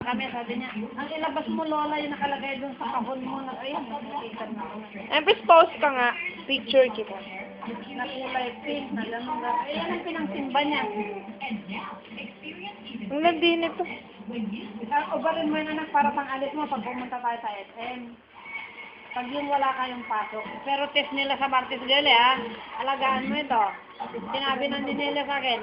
Kami sabi niya, ang ilabas mo lola yung nakalagay doon sa kahon mo na ayun, nakikita na ako. Empress, post ka nga. Picture kita. Na kulay pink, na gano'n. Ayan ang pinangsimba niya. Ang landi nito. Ubarin mo yun anak para pang alis mo pag pumunta tayo sa SM. Pag yun wala kayong pasok. Pero test nila sa Martes Gale ha. Alagaan mo ito. Sinabi na nila sa akin,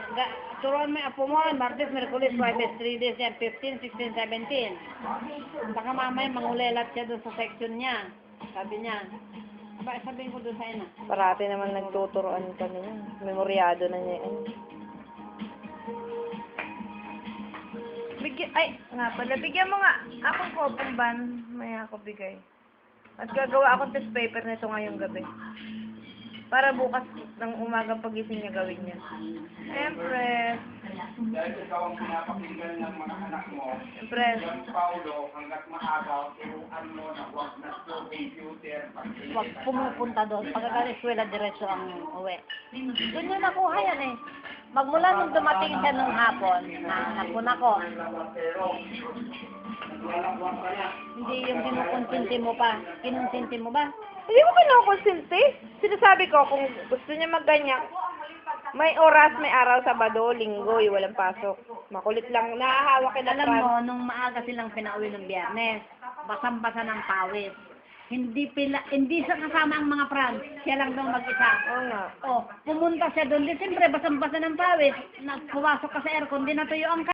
turuan mo yung apo mo, Martes, Merkulis, Jueves, 3 days yan, 15, 16, 17. Baka mamaya mangulelat siya doon sa section niya. Sabi niya. Ba, sabihin ko doon sa ina. Parati naman nagtuturoan kami niya. Memoryado na niya yan. Ay, nga pala. Bigyan mo nga. Akong cotton ban. Maya ako bigay. At gagawa akong test paper nito ngayong gabi. Para bukas ng umagang pagising niya gawin niya. Empress. Dahil ikaw ang pinapakinggan ng mga anak mo, Empress. Juan Paulo, hanggat maaga, turuan mo na huwag na sa computer. Huwag pumupunta doon. Pagkagaling eskwela, diretso ang uwi. Doon niya nakuha yan eh. Magmula nung dumating siya nung hapon, napuna ko. Hindi yung kinukonsinti mo pa. Kinonsinti mo ba? Hindi mo kinukonsinti. Sinasabi ko, kung gusto niya magganyak, may oras, may araw, Sabado, Linggo, walang pasok. Makulit lang. Nahahawa kita. Alam mo, nung maaga silang pinauwi ng Biyernes, basang-basa ng pawis. Hindi sa kasama ang mga Frans. Siya lang daw mag-isa. Oo nga. Oh, pumunta siya doon. Di siyempre, basang-basa ng pawis. Pumasok ka sa aircon, di natuyo ang